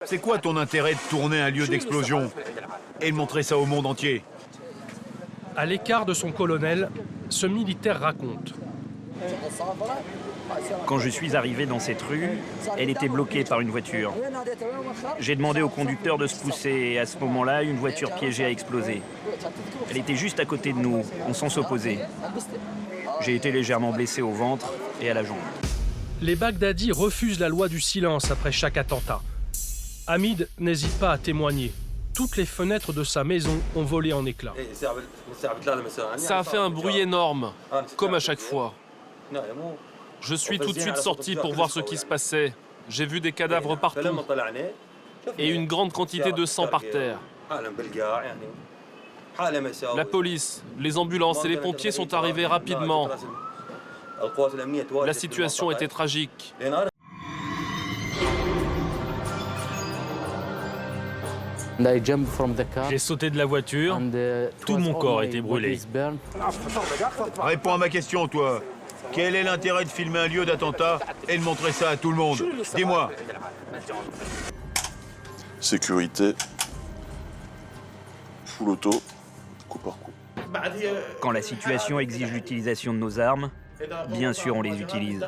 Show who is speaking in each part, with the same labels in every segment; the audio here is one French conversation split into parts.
Speaker 1: C'est quoi ton intérêt de tourner un lieu d'explosion et de montrer ça au monde entier?
Speaker 2: À l'écart de son colonel, ce militaire raconte.
Speaker 3: Quand je suis arrivé dans cette rue, elle était bloquée par une voiture. J'ai demandé au conducteur de se pousser et à ce moment-là, une voiture piégée a explosé. Elle était juste à côté de nous, en sens opposé. J'ai été légèrement blessé au ventre et à la jambe.
Speaker 2: Les Bagdadis refusent la loi du silence après chaque attentat. Hamid n'hésite pas à témoigner. Toutes les fenêtres de sa maison ont volé en éclats.
Speaker 4: Ça a fait un bruit énorme, comme à chaque fois. Je suis tout de suite sorti pour voir ce qui se passait. J'ai vu des cadavres partout et une grande quantité de sang par terre. La police, les ambulances et les pompiers sont arrivés rapidement. La situation était tragique.
Speaker 5: J'ai sauté de la voiture, tout mon corps était brûlé.
Speaker 1: Réponds à ma question, toi. Quel est l'intérêt de filmer un lieu d'attentat et de montrer ça à tout le monde? Dis-moi.
Speaker 6: Sécurité, full auto, coup par coup.
Speaker 3: Quand la situation exige l'utilisation de nos armes, bien sûr on les utilise.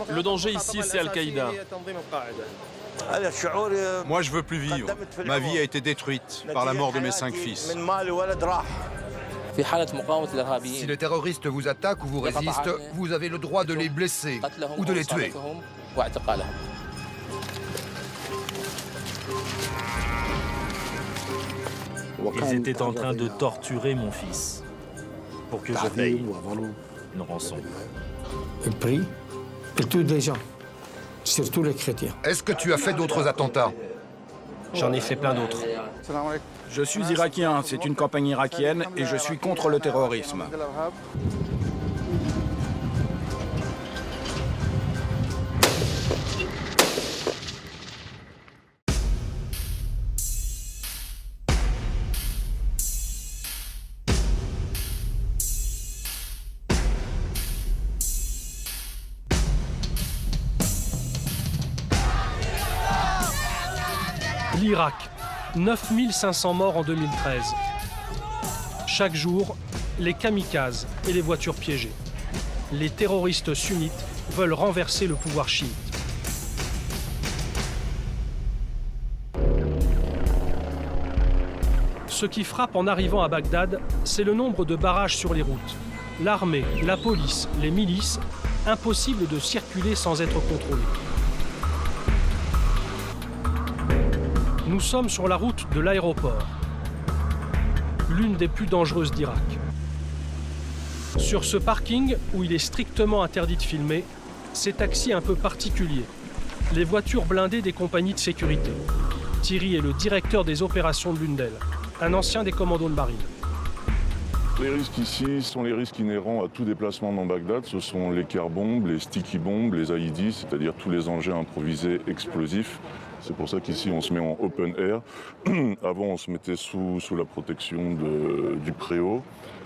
Speaker 4: Le danger ici, c'est Al-Qaïda.
Speaker 7: Moi, je veux plus vivre. Ma vie a été détruite par la mort de mes 5 fils.
Speaker 8: Si les terroristes vous attaquent ou vous résistent, vous avez le droit de les blesser ou de les tuer.
Speaker 5: Ils étaient en train de torturer mon fils pour que je paye une rançon.
Speaker 9: Il prie, il tue des gens, surtout les chrétiens.
Speaker 8: Est-ce que tu as fait d'autres attentats?
Speaker 2: J'en ai fait plein d'autres.
Speaker 10: Je suis irakien, c'est une campagne irakienne et je suis contre le terrorisme.
Speaker 2: L'Irak, 9500 morts en 2013. Chaque jour, les kamikazes et les voitures piégées. Les terroristes sunnites veulent renverser le pouvoir chiite. Ce qui frappe en arrivant à Bagdad, c'est le nombre de barrages sur les routes. L'armée, la police, les milices, impossible de circuler sans être contrôlé. Nous sommes sur la route de l'aéroport, l'une des plus dangereuses d'Irak. Sur ce parking, où il est strictement interdit de filmer, ces taxis un peu particuliers, les voitures blindées des compagnies de sécurité. Thierry est le directeur des opérations de l'une d'elles, un ancien des commandos de marine.
Speaker 6: Les risques ici sont les risques inhérents à tout déplacement dans Bagdad. Ce sont les car bombes, les sticky bombes, les IED, c'est-à-dire tous les engins improvisés explosifs. C'est pour ça qu'ici, on se met en open air. Avant, on se mettait sous la protection du préau,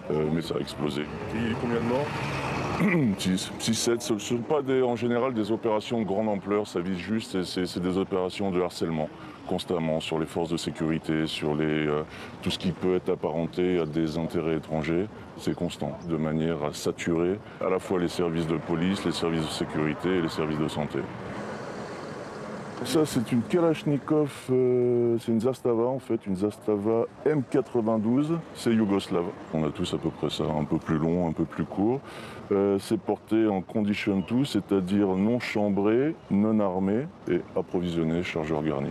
Speaker 6: mais ça a explosé. Il y a combien de morts? 6, 7. Ce ne sont pas en général des opérations de grande ampleur, ça vise juste, c'est des opérations de harcèlement, constamment, sur les forces de sécurité, sur tout ce qui peut être apparenté à des intérêts étrangers. C'est constant, de manière à saturer à la fois les services de police, les services de sécurité et les services de santé. Ça, c'est une Kalachnikov, c'est une Zastava en fait, une Zastava M92, c'est yougoslave. On a tous à peu près ça, un peu plus long, un peu plus court. C'est porté en condition 2, c'est-à-dire non chambré, non armé et approvisionné, chargeur garni.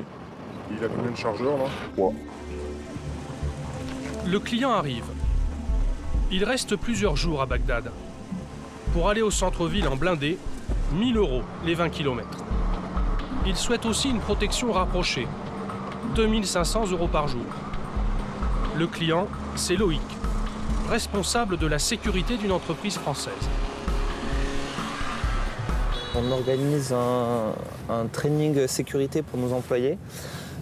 Speaker 7: Il a combien de chargeurs là?
Speaker 6: 3.
Speaker 2: Le client arrive. Il reste plusieurs jours à Bagdad. Pour aller au centre-ville en blindé, 1 000 € les 20 km. Il souhaite aussi une protection rapprochée, 2 500 € par jour. Le client, c'est Loïc, responsable de la sécurité d'une entreprise française.
Speaker 11: On organise un training sécurité pour nos employés.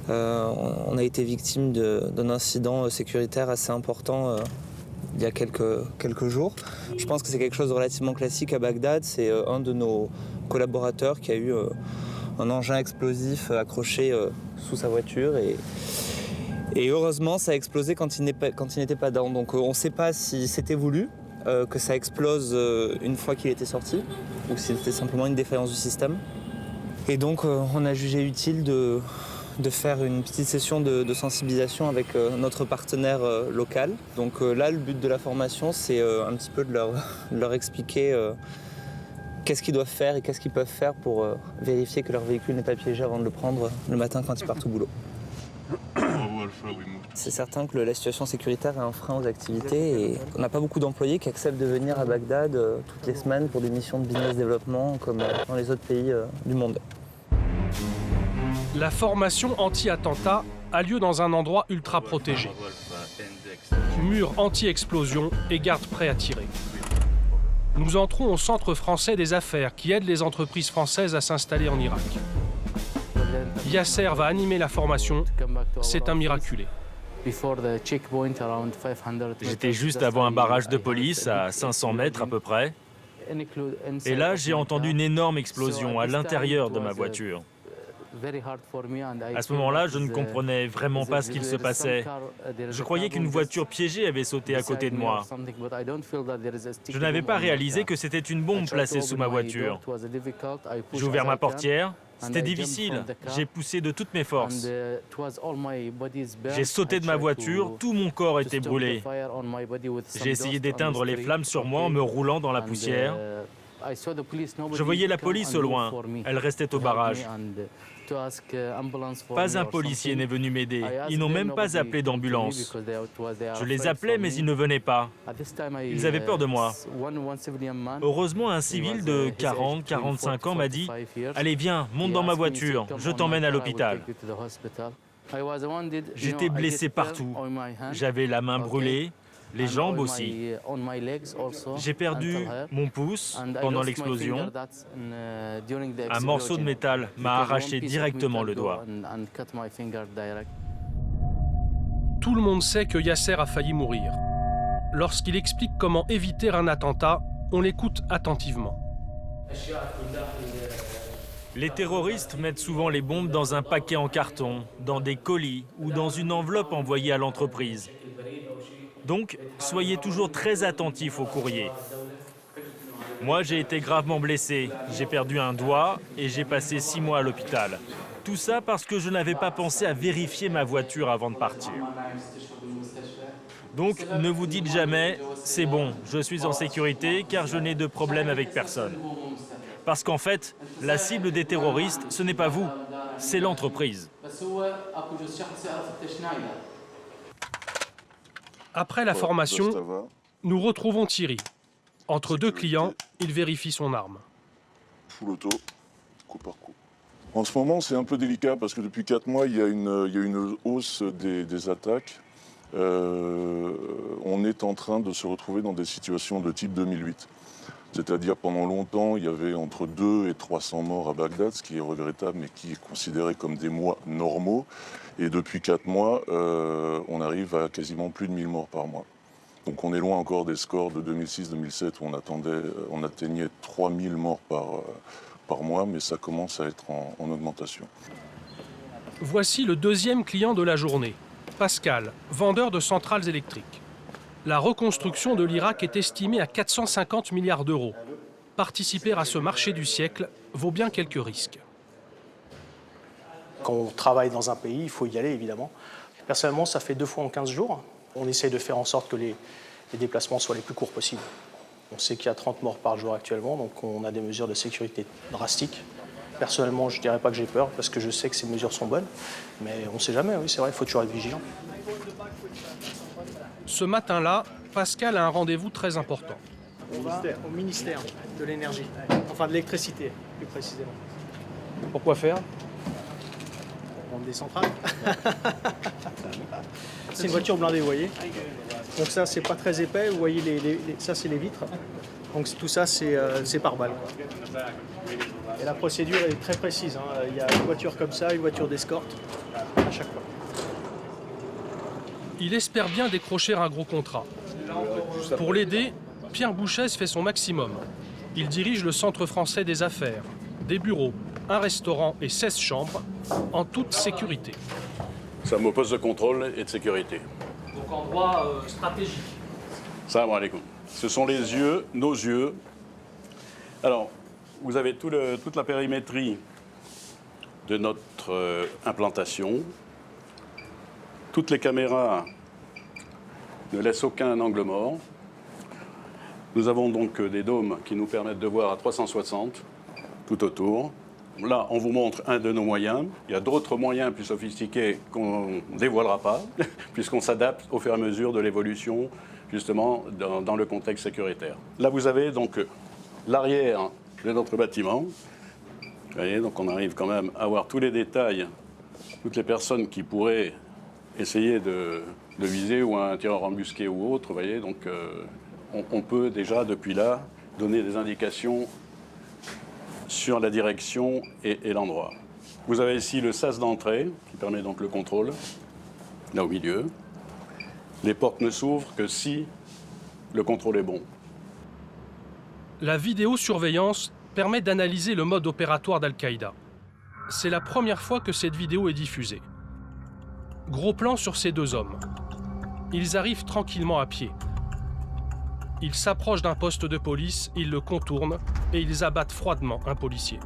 Speaker 11: On a été victime d'un incident sécuritaire assez important il y a quelques jours. Je pense que c'est quelque chose de relativement classique à Bagdad. C'est un de nos collaborateurs qui a eu un engin explosif accroché sous sa voiture. Et heureusement, ça a explosé quand il n'était pas dedans. Donc on ne sait pas si c'était voulu que ça explose une fois qu'il était sorti, ou si c'était simplement une défaillance du système. Et donc on a jugé utile de faire une petite session de sensibilisation avec notre partenaire local. Donc là, le but de la formation, c'est un petit peu de leur expliquer qu'est-ce qu'ils doivent faire et qu'est-ce qu'ils peuvent faire pour vérifier que leur véhicule n'est pas piégé avant de le prendre le matin quand ils partent au boulot. C'est certain que la situation sécuritaire est un frein aux activités et on n'a pas beaucoup d'employés qui acceptent de venir à Bagdad toutes les semaines pour des missions de business développement comme dans les autres pays du monde.
Speaker 2: La formation anti-attentat a lieu dans un endroit ultra protégé. Mur anti-explosion et garde prêts à tirer. Nous entrons au Centre français des affaires qui aide les entreprises françaises à s'installer en Irak. Yasser va animer la formation, c'est un miraculé.
Speaker 5: J'étais juste avant un barrage de police à 500 mètres à peu près. Et là, j'ai entendu une énorme explosion à l'intérieur de ma voiture. À ce moment-là, je ne comprenais vraiment pas ce qu'il se passait. Je croyais qu'une voiture piégée avait sauté à côté de moi. Je n'avais pas réalisé que c'était une bombe placée sous ma voiture. J'ai ouvert ma portière. C'était difficile. J'ai poussé de toutes mes forces. J'ai sauté de ma voiture, tout mon corps était brûlé. J'ai essayé d'éteindre les flammes sur moi en me roulant dans la poussière. Je voyais la police au loin. Elle restait au barrage. Pas un policier n'est venu m'aider. Ils n'ont même pas appelé d'ambulance. Je les appelais, mais ils ne venaient pas. Ils avaient peur de moi. Heureusement, un civil de 40-45 ans m'a dit « Allez, viens, monte dans ma voiture, je t'emmène à l'hôpital. » J'étais blessé partout. J'avais la main brûlée, les jambes aussi. J'ai perdu mon pouce pendant l'explosion. Un morceau de métal m'a arraché directement le doigt.
Speaker 2: Tout le monde sait que Yasser a failli mourir. Lorsqu'il explique comment éviter un attentat, on l'écoute attentivement.
Speaker 5: Les terroristes mettent souvent les bombes dans un paquet en carton, dans des colis ou dans une enveloppe envoyée à l'entreprise. Donc, soyez toujours très attentifs au courrier. Moi, j'ai été gravement blessé. J'ai perdu un doigt et j'ai passé 6 mois à l'hôpital. Tout ça parce que je n'avais pas pensé à vérifier ma voiture avant de partir. Donc, ne vous dites jamais « c'est bon, je suis en sécurité car je n'ai de problème avec personne ». Parce qu'en fait, la cible des terroristes, ce n'est pas vous, c'est l'entreprise.
Speaker 2: Après la formation, nous retrouvons Thierry. Entre deux clients, il vérifie son arme.
Speaker 6: Full auto, coup par coup. En ce moment, c'est un peu délicat parce que depuis 4 mois, il y a une hausse des attaques. On est en train de se retrouver dans des situations de type 2008. C'est-à-dire pendant longtemps, il y avait entre 200 et 300 morts à Bagdad, ce qui est regrettable, mais qui est considéré comme des mois normaux. Et depuis 4 mois, on arrive à quasiment plus de 1000 morts par mois. Donc on est loin encore des scores de 2006-2007 où on atteignait 3000 morts par mois, mais ça commence à être en augmentation.
Speaker 2: Voici le deuxième client de la journée, Pascal, vendeur de centrales électriques. La reconstruction de l'Irak est estimée à 450 milliards d'euros. Participer à ce marché du siècle vaut bien quelques risques.
Speaker 12: Quand on travaille dans un pays, il faut y aller évidemment. Personnellement, ça fait 2 fois en 15 jours. On essaye de faire en sorte que les déplacements soient les plus courts possibles. On sait qu'il y a 30 morts par jour actuellement, donc on a des mesures de sécurité drastiques. Personnellement, je ne dirais pas que j'ai peur, parce que je sais que ces mesures sont bonnes. Mais on ne sait jamais, oui, c'est vrai, il faut toujours être vigilant.
Speaker 2: Ce matin-là, Pascal a un rendez-vous très important.
Speaker 12: On va au ministère de l'énergie, enfin de l'électricité, plus précisément.
Speaker 2: Pourquoi faire?
Speaker 12: Pour vendre des centrales. C'est une voiture blindée, vous voyez. Donc ça, c'est pas très épais. Vous voyez, ça, c'est les vitres. Donc tout ça, c'est par balle. Et la procédure est très précise. Il y a une voiture comme ça, une voiture d'escorte, à chaque fois.
Speaker 2: Il espère bien décrocher un gros contrat. Pour l'aider, Pierre Bouchèze fait son maximum. Il dirige le Centre français des affaires, des bureaux, un restaurant et 16 chambres, en toute sécurité.
Speaker 13: Ça me poste de contrôle et de sécurité.
Speaker 2: Donc endroit stratégique.
Speaker 13: Salam alaikum. Ce sont les yeux, nos yeux. Alors, vous avez toute la périmétrie de notre implantation. Toutes les caméras ne laissent aucun angle mort. Nous avons donc des dômes qui nous permettent de voir à 360 tout autour. Là, on vous montre un de nos moyens. Il y a d'autres moyens plus sophistiqués qu'on ne dévoilera pas, puisqu'on s'adapte au fur et à mesure de l'évolution, justement, dans le contexte sécuritaire. Là, vous avez donc l'arrière de notre bâtiment. Vous voyez, donc on arrive quand même à voir tous les détails, toutes les personnes qui pourraient essayer de viser, ou un tireur embusqué ou autre. Vous voyez, donc on peut déjà, depuis là, donner des indications sur la direction et l'endroit. Vous avez ici le sas d'entrée, qui permet donc le contrôle, là au milieu. Les portes ne s'ouvrent que si le contrôle est bon.
Speaker 2: La vidéosurveillance permet d'analyser le mode opératoire d'Al-Qaïda. C'est la première fois que cette vidéo est diffusée. Gros plan sur ces deux hommes. Ils arrivent tranquillement à pied. Ils s'approchent d'un poste de police, ils le contournent et ils abattent froidement un policier.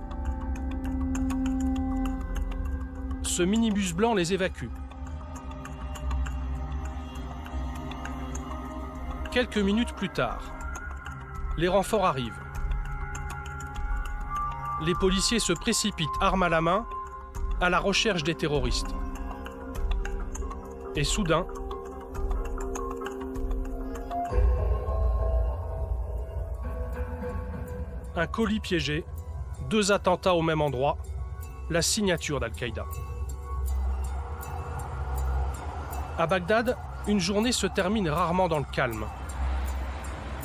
Speaker 2: Ce minibus blanc les évacue. Quelques minutes plus tard, les renforts arrivent. Les policiers se précipitent, armes à la main, à la recherche des terroristes. Et soudain, un colis piégé, 2 attentats au même endroit, la signature d'Al-Qaïda. À Bagdad, une journée se termine rarement dans le calme.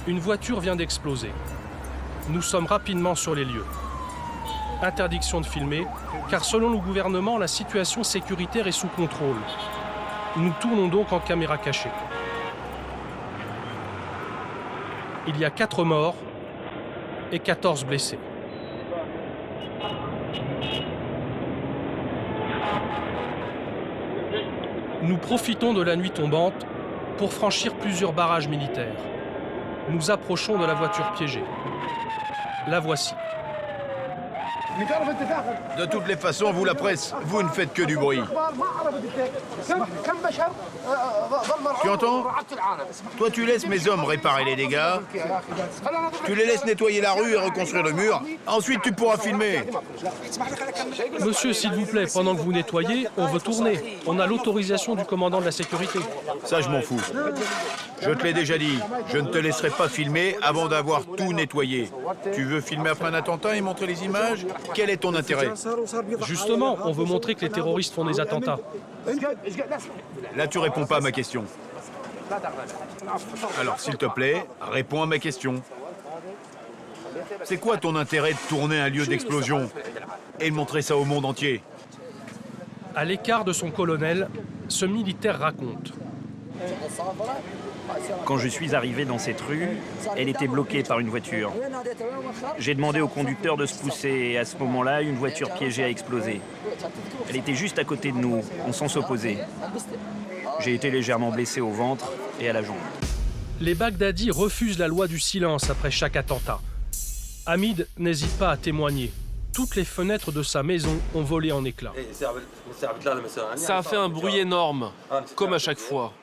Speaker 2: Une voiture vient d'exploser. Nous sommes rapidement sur les lieux. Interdiction de filmer, car selon le gouvernement, la situation sécuritaire est sous contrôle. Nous tournons donc en caméra cachée. Il y a 4 morts et 14 blessés. Nous profitons de la nuit tombante pour franchir plusieurs barrages militaires. Nous approchons de la voiture piégée. La voici.
Speaker 1: De toutes les façons, vous la presse, vous ne faites que du bruit. Tu entends? Toi, tu laisses mes hommes réparer les dégâts. Tu les laisses nettoyer la rue et reconstruire le mur. Ensuite, tu pourras filmer.
Speaker 2: Monsieur, s'il vous plaît, pendant que vous nettoyez, on veut tourner. On a l'autorisation du commandant de la sécurité.
Speaker 1: Ça, je m'en fous. Je te l'ai déjà dit, je ne te laisserai pas filmer avant d'avoir tout nettoyé. Tu veux filmer après un attentat et montrer les images? Quel est ton intérêt?
Speaker 2: Justement, on veut montrer que les terroristes font des attentats.
Speaker 1: Là, tu réponds pas à ma question. Alors, s'il te plaît, réponds à ma question. C'est quoi ton intérêt de tourner un lieu d'explosion et de montrer ça au monde entier?
Speaker 2: À l'écart de son colonel, ce militaire raconte.
Speaker 3: Quand je suis arrivé dans cette rue, elle était bloquée par une voiture. J'ai demandé au conducteur de se pousser et à ce moment-là, une voiture piégée a explosé. Elle était juste à côté de nous, en sens opposé. J'ai été légèrement blessé au ventre et à la jambe.
Speaker 2: Les Bagdadis refusent la loi du silence après chaque attentat. Hamid n'hésite pas à témoigner. Toutes les fenêtres de sa maison ont volé en éclats.
Speaker 4: Ça a fait un bruit énorme, comme à chaque fois.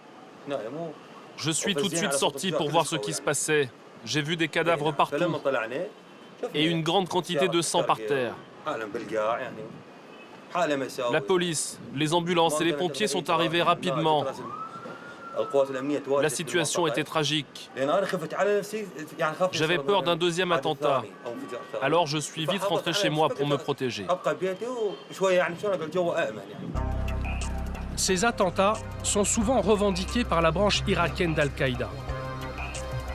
Speaker 4: Je suis tout de suite sorti pour voir ce qui se passait. J'ai vu des cadavres partout et une grande quantité de sang par terre. La police, les ambulances et les pompiers sont arrivés rapidement. La situation était tragique. J'avais peur d'un deuxième attentat. Alors je suis vite rentré chez moi pour me protéger.
Speaker 2: Ces attentats sont souvent revendiqués par la branche irakienne d'Al-Qaïda.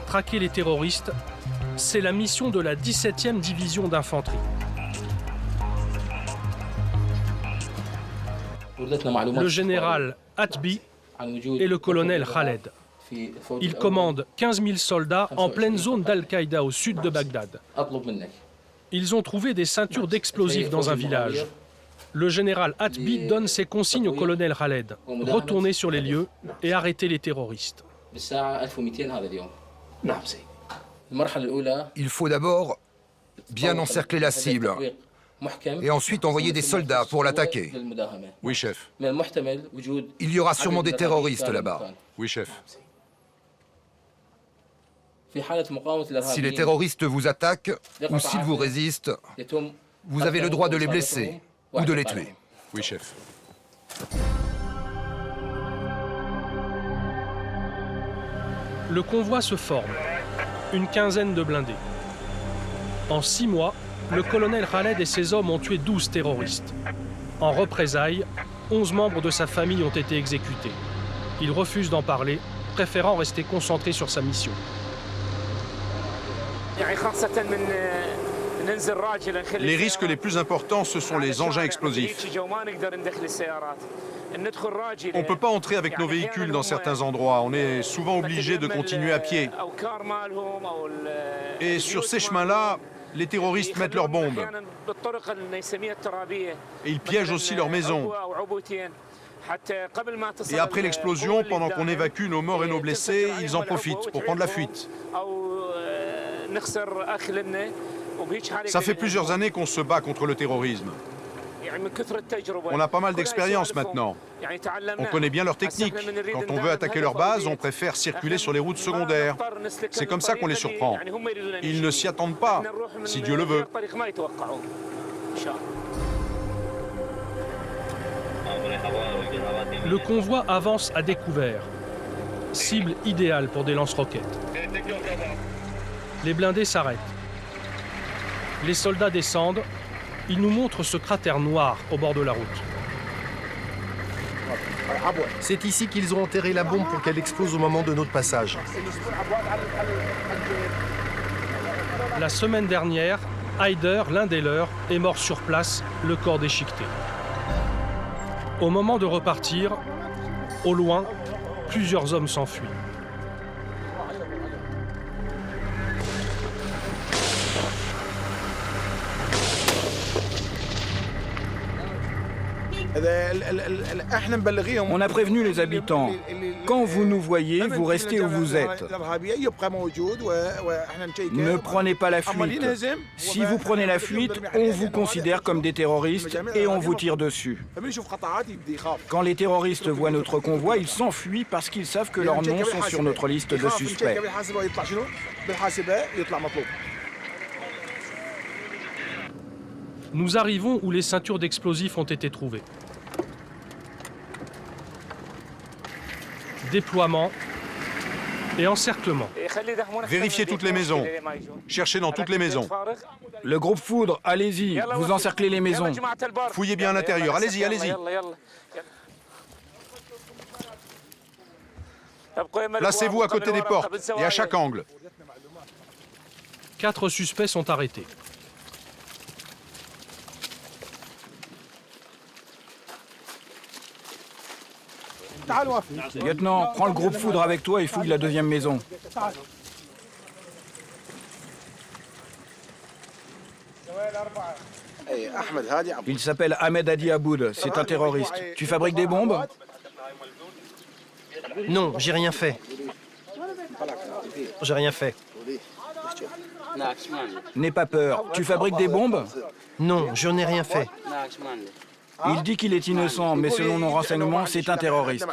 Speaker 2: Traquer les terroristes, c'est la mission de la 17e division d'infanterie. Le général Atbi et le colonel Khaled. Ils commandent 15 000 soldats en pleine zone d'Al-Qaïda au sud de Bagdad. Ils ont trouvé des ceintures d'explosifs dans un village. Le général Hatbi donne ses consignes au colonel Khaled. Retournez sur les lieux et arrêtez les terroristes.
Speaker 8: Il faut d'abord bien encercler la cible et ensuite envoyer des soldats pour l'attaquer.
Speaker 7: Oui, chef.
Speaker 8: Il y aura sûrement des terroristes là-bas.
Speaker 7: Oui, chef.
Speaker 8: Si les terroristes vous attaquent ou s'ils vous résistent, vous avez le droit de les blesser ou de les tuer.
Speaker 7: Oui, chef.
Speaker 2: Le convoi se forme. Une quinzaine de blindés. En 6 mois, le colonel Khaled et ses hommes ont tué 12 terroristes. En représailles, 11 membres de sa famille ont été exécutés. Il refuse d'en parler, préférant rester concentré sur sa mission.
Speaker 7: Les risques les plus importants, ce sont les engins explosifs. On ne peut pas entrer avec nos véhicules dans certains endroits. On est souvent obligé de continuer à pied. Et sur ces chemins-là, les terroristes mettent leurs bombes. Et ils piègent aussi leurs maisons. Et après l'explosion, pendant qu'on évacue nos morts et nos blessés, ils en profitent pour prendre la fuite. Ça fait plusieurs années qu'on se bat contre le terrorisme. On a pas mal d'expérience maintenant. On connaît bien leurs techniques. Quand on veut attaquer leur base, on préfère circuler sur les routes secondaires. C'est comme ça qu'on les surprend. Ils ne s'y attendent pas, si Dieu le veut.
Speaker 2: Le convoi avance à découvert. Cible idéale pour des lance-roquettes. Les blindés s'arrêtent. Les soldats descendent. Ils nous montrent ce cratère noir au bord de la route.
Speaker 14: C'est ici qu'ils ont enterré la bombe pour qu'elle explose au moment de notre passage.
Speaker 2: La semaine dernière, Haider, l'un des leurs, est mort sur place, le corps déchiqueté. Au moment de repartir, au loin, plusieurs hommes s'enfuient.
Speaker 10: On a prévenu les habitants. Quand vous nous voyez, vous restez où vous êtes. Ne prenez pas la fuite. Si vous prenez la fuite, on vous considère comme des terroristes et on vous tire dessus. Quand les terroristes voient notre convoi, ils s'enfuient parce qu'ils savent que leurs noms sont sur notre liste de suspects.
Speaker 2: Nous arrivons où les ceintures d'explosifs ont été trouvées. Déploiement et encerclement.
Speaker 7: Vérifiez toutes les maisons. Cherchez dans toutes les maisons.
Speaker 10: Le groupe Foudre, allez-y, vous encerclez les maisons.
Speaker 7: Fouillez bien à l'intérieur. Allez-y, allez-y. Placez-vous à côté des portes et à chaque angle.
Speaker 2: 4 suspects sont arrêtés.
Speaker 10: Lieutenant, prends le groupe Foudre avec toi et fouille la deuxième maison. Il s'appelle Ahmed Hadi Aboud, c'est un terroriste. Tu fabriques des bombes?
Speaker 14: Non, j'ai rien fait. J'ai rien fait.
Speaker 10: N'aie pas peur. Tu fabriques des bombes?
Speaker 14: Non, je n'ai rien fait.
Speaker 10: Il dit qu'il est innocent, mais selon nos renseignements, c'est un terroriste.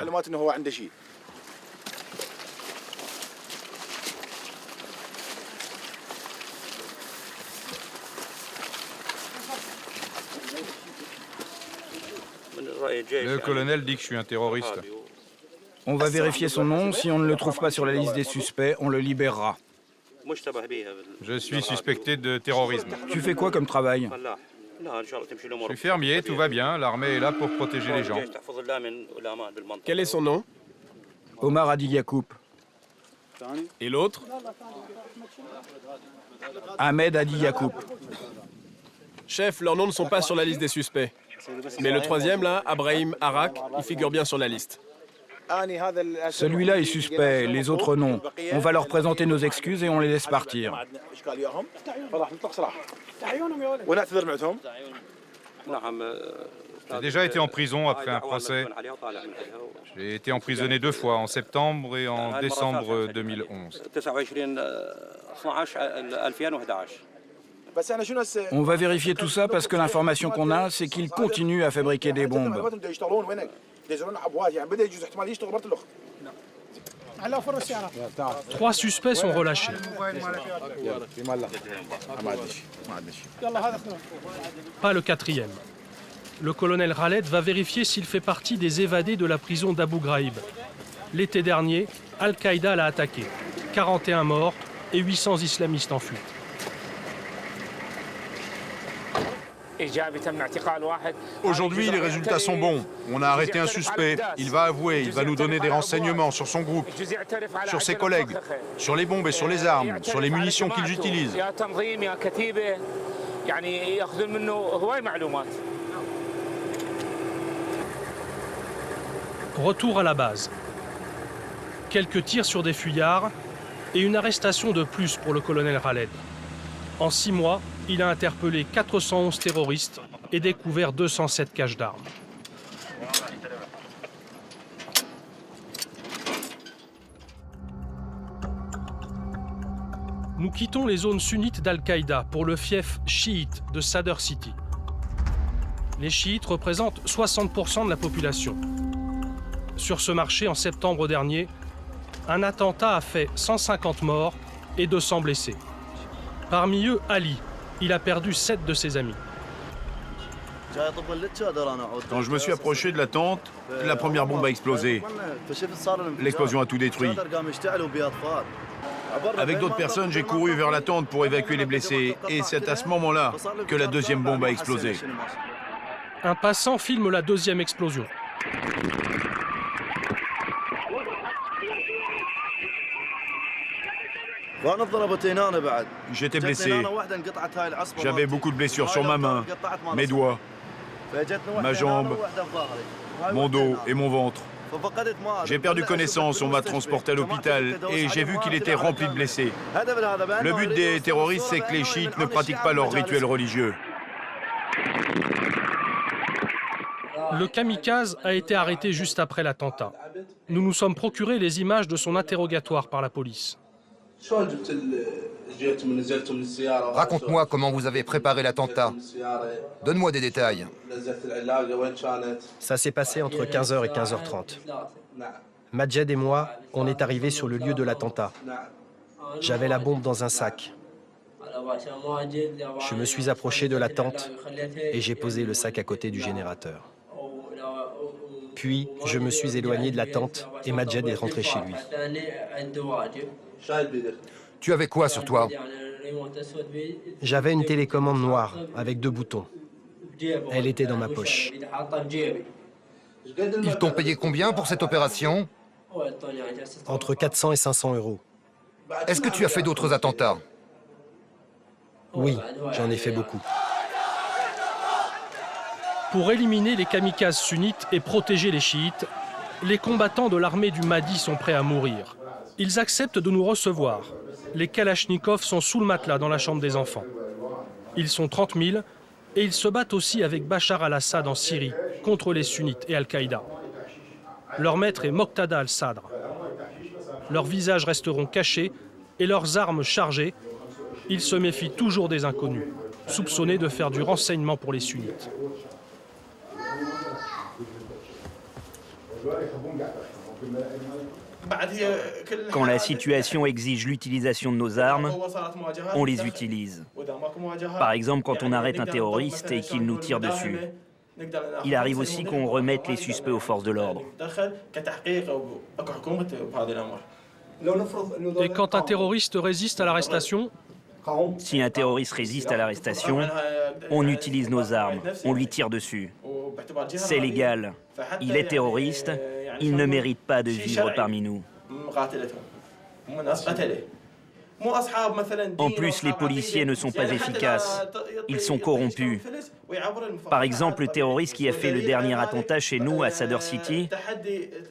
Speaker 7: Le colonel dit que je suis un terroriste.
Speaker 10: On va vérifier son nom. Si on ne le trouve pas sur la liste des suspects, on le libérera.
Speaker 7: Je suis suspecté de terrorisme.
Speaker 10: Tu fais quoi comme travail?
Speaker 7: Je suis fermier, tout va bien. L'armée est là pour protéger les gens.
Speaker 15: Quel est son nom?
Speaker 10: Omar Hadi Yacoub.
Speaker 15: Et l'autre?
Speaker 10: Ahmed Hadi Yacoub.
Speaker 15: Chef, leurs noms ne sont pas sur la liste des suspects. Mais le troisième, là, Abrahim Arak, il figure bien sur la liste.
Speaker 10: Celui-là est suspect, les autres non. On va leur présenter nos excuses et on les laisse partir.
Speaker 16: J'ai déjà été en prison après un procès. J'ai été emprisonné 2 fois, en septembre et en décembre 2011.
Speaker 10: On va vérifier tout ça parce que l'information qu'on a, c'est qu'ils continuent à fabriquer des bombes.
Speaker 2: 3 suspects sont relâchés. Pas le 4e. Le colonel Khaled va vérifier s'il fait partie des évadés de la prison d'Abu Ghraib. L'été dernier, Al-Qaïda l'a attaqué. 41 morts et 800 islamistes en fuite.
Speaker 7: Aujourd'hui, les résultats sont bons. On a arrêté un suspect. Il va avouer, il va nous donner des renseignements sur son groupe, sur ses collègues, sur les bombes et sur les armes, sur les munitions qu'ils utilisent.
Speaker 2: Retour à la base. Quelques tirs sur des fuyards et une arrestation de plus pour le colonel Khaled. En 6 mois, il a interpellé 411 terroristes et découvert 207 caches d'armes. Nous quittons les zones sunnites d'Al-Qaïda pour le fief chiite de Sadr City. Les chiites représentent 60% de la population. Sur ce marché, en septembre dernier, un attentat a fait 150 morts et 200 blessés. Parmi eux, Ali. Il a perdu 7 de ses amis.
Speaker 1: Quand je me suis approché de la tente, la première bombe a explosé. L'explosion a tout détruit. Avec d'autres personnes, j'ai couru vers la tente pour évacuer les blessés. Et c'est à ce moment-là que la deuxième bombe a explosé.
Speaker 2: Un passant filme la deuxième explosion.
Speaker 1: J'étais blessé. J'avais beaucoup de blessures sur ma main, mes doigts, ma jambe, mon dos et mon ventre. J'ai perdu connaissance, on m'a transporté à l'hôpital et j'ai vu qu'il était rempli de blessés. Le but des terroristes, c'est que les chiites ne pratiquent pas leurs rituels religieux.
Speaker 2: Le kamikaze a été arrêté juste après l'attentat. Nous nous sommes procuré les images de son interrogatoire par la police.
Speaker 8: Raconte-moi comment vous avez préparé l'attentat. Donne-moi des détails.
Speaker 17: Ça s'est passé entre 15h et 15h30. Majed et moi, on est arrivés sur le lieu de l'attentat. J'avais la bombe dans un sac. Je me suis approché de la tente et j'ai posé le sac à côté du générateur. Puis, je me suis éloigné de la tente et Majed est rentré chez lui.
Speaker 8: Tu avais quoi sur toi?
Speaker 17: J'avais une télécommande noire avec 2 boutons. Elle était dans ma poche.
Speaker 8: Ils t'ont payé combien pour cette opération?
Speaker 17: Entre 400 et 500 euros.
Speaker 8: Est-ce que tu as fait d'autres attentats?
Speaker 17: Oui, j'en ai fait beaucoup.
Speaker 2: Pour éliminer les kamikazes sunnites et protéger les chiites, les combattants de l'armée du Mahdi sont prêts à mourir. Ils acceptent de nous recevoir. Les kalachnikovs sont sous le matelas dans la chambre des enfants. Ils sont 30 000 et ils se battent aussi avec Bachar al-Assad en Syrie contre les sunnites et Al-Qaïda. Leur maître est Moqtada al-Sadr. Leurs visages resteront cachés et leurs armes chargées. Ils se méfient toujours des inconnus, soupçonnés de faire du renseignement pour les sunnites.
Speaker 3: Quand la situation exige l'utilisation de nos armes, on les utilise. Par exemple, quand on arrête un terroriste et qu'il nous tire dessus. Il arrive aussi qu'on remette les suspects aux forces de l'ordre.
Speaker 2: Et quand un terroriste résiste à l'arrestation?
Speaker 3: Si un terroriste résiste à l'arrestation, on utilise nos armes, on lui tire dessus. C'est légal. Il est terroriste, il ne mérite pas de vivre parmi nous. En plus, les policiers ne sont pas efficaces. Ils sont corrompus. Par exemple, le terroriste qui a fait le dernier attentat chez nous, à Sadr City,